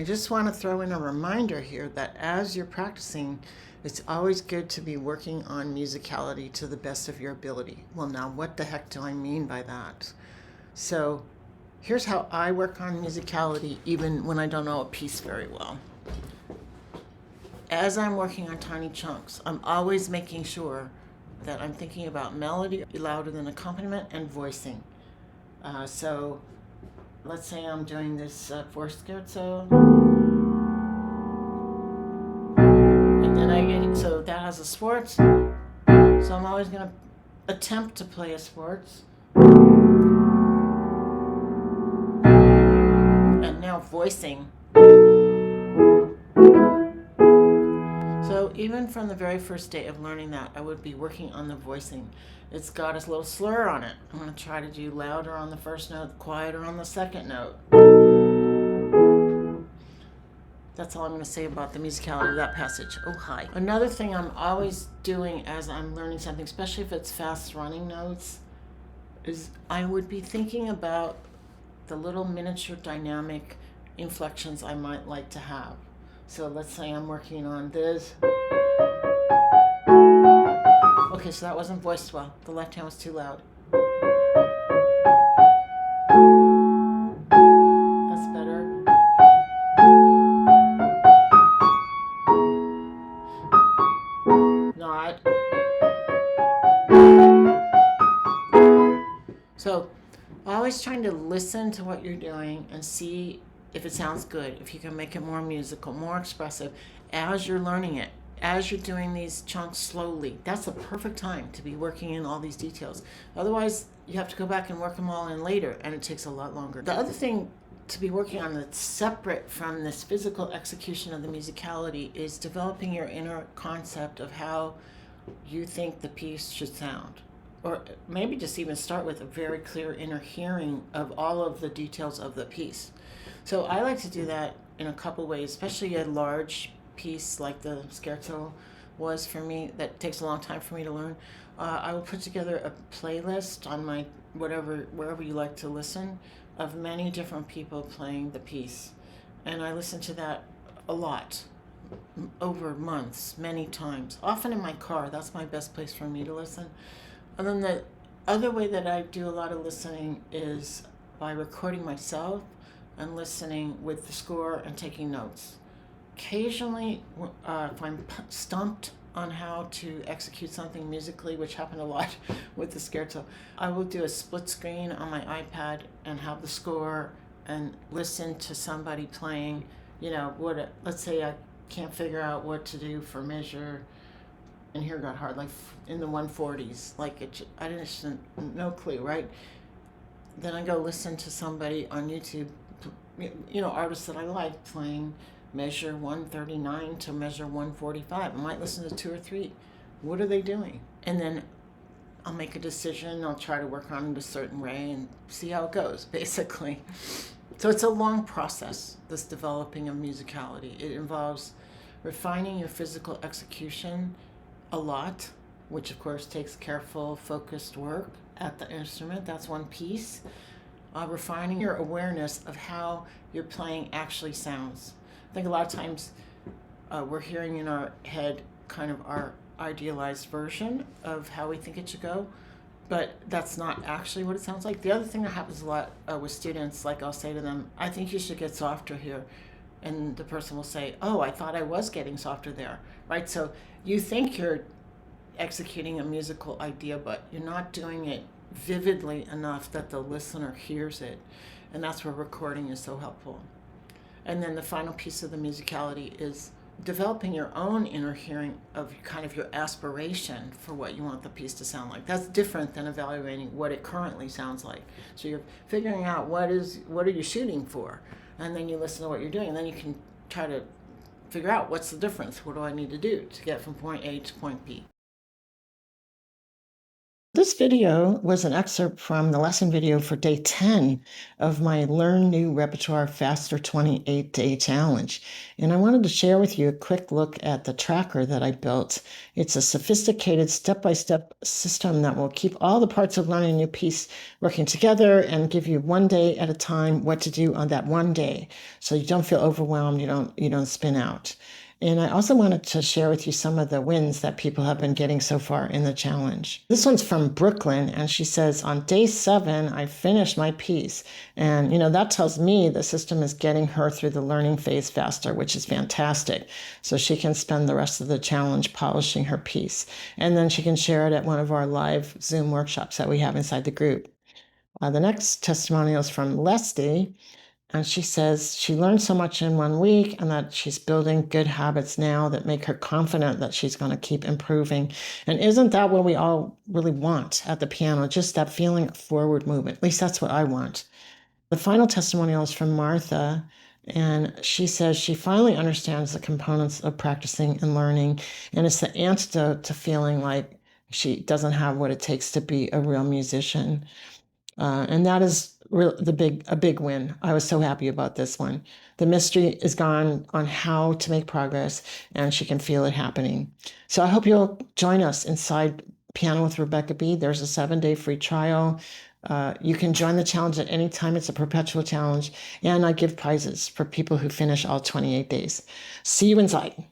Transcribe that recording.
I just want to throw in a reminder here that as you're practicing, it's always good to be working on musicality to the best of your ability. Well, now, what the heck do I mean by that? So, here's how I work on musicality even when I don't know a piece very well. As I'm working on tiny chunks, I'm always making sure that I'm thinking about melody louder than accompaniment and voicing. So let's say I'm doing this fourth scherzo, and then so that has a sports, so I'm always going to attempt to play a sports. And now voicing. So even from the very first day of learning that, I would be working on the voicing. It's got a little slur on it. I'm going to try to do louder on the first note, quieter on the second note. That's all I'm going to say about the musicality of that passage. Oh, hi. Another thing I'm always doing as I'm learning something, especially if it's fast running notes, is I would be thinking about the little miniature dynamic inflections I might like to have. So let's say I'm working on this. Okay, so that wasn't voiced well. The left hand was too loud. That's better. Not. So always trying to listen to what you're doing and see if it sounds good, if you can make it more musical, more expressive as you're learning it. As you're doing these chunks slowly, that's the perfect time to be working in all these details. Otherwise, you have to go back and work them all in later, and it takes a lot longer. The other thing to be working on that's separate from this physical execution of the musicality is developing your inner concept of how you think the piece should sound. Or maybe just even start with a very clear inner hearing of all of the details of the piece. So I like to do that in a couple ways, especially a large piece like the scherzo was for me that takes a long time for me to learn. I will put together a playlist on my wherever you like to listen of many different people playing the piece, and I listen to that a lot over months, many times, often in my car. That's my best place for me to listen. And then the other way that I do a lot of listening is by recording myself and listening with the score and taking notes. Occasionally, if I'm stumped on how to execute something musically, which happened a lot with the scherzo, I will do a split screen on my iPad and have the score and listen to somebody playing. Let's say I can't figure out what to do for measure, and here got hard, like in the 140s, I didn't, no clue, right? Then I go listen to somebody on YouTube, artists that I like playing measure 139 to measure 145. I might listen to 2 or 3. What are they doing? And then I'll make a decision. I'll try to work on it a certain way and see how it goes, basically. So it's a long process, this developing of musicality. It involves refining your physical execution a lot, which of course takes careful, focused work at the instrument. That's one piece. Refining your awareness of how your playing actually sounds. I think a lot of times we're hearing in our head kind of our idealized version of how we think it should go, but that's not actually what it sounds like. The other thing that happens a lot with students, like I'll say to them, I think you should get softer here. And the person will say, oh, I thought I was getting softer there, right? So you think you're executing a musical idea, but you're not doing it vividly enough that the listener hears it. And that's where recording is so helpful. And then the final piece of the musicality is developing your own inner hearing of kind of your aspiration for what you want the piece to sound like. That's different than evaluating what it currently sounds like. So you're figuring out what are you shooting for, and then you listen to what you're doing, and then you can try to figure out what's the difference. What do I need to do to get from point A to point B? This video was an excerpt from the lesson video for day 10 of my Learn New Repertoire Faster 28-day challenge. And I wanted to share with you a quick look at the tracker that I built. It's a sophisticated step-by-step system that will keep all the parts of learning a new piece working together and give you one day at a time what to do on that one day. So you don't feel overwhelmed, you don't spin out. And I also wanted to share with you some of the wins that people have been getting so far in the challenge. This one's from Brooklyn, and she says, on day 7, I finished my piece. And, that tells me the system is getting her through the learning phase faster, which is fantastic. So she can spend the rest of the challenge polishing her piece. And then she can share it at one of our live Zoom workshops that we have inside the group. The next testimonial is from Leslie. And she says she learned so much in 1 week and that she's building good habits now that make her confident that she's going to keep improving. And isn't that what we all really want at the piano? Just that feeling of forward movement. At least that's what I want. The final testimonial is from Martha. And she says she finally understands the components of practicing and learning. And it's the antidote to feeling like she doesn't have what it takes to be a real musician. And that is a big win. I was so happy about this one. The mystery is gone on how to make progress, and she can feel it happening. So I hope you'll join us inside Piano with Rebecca B. There's a 7-day free trial. You can join the challenge at any time. It's a perpetual challenge, and I give prizes for people who finish all 28 days. See you inside.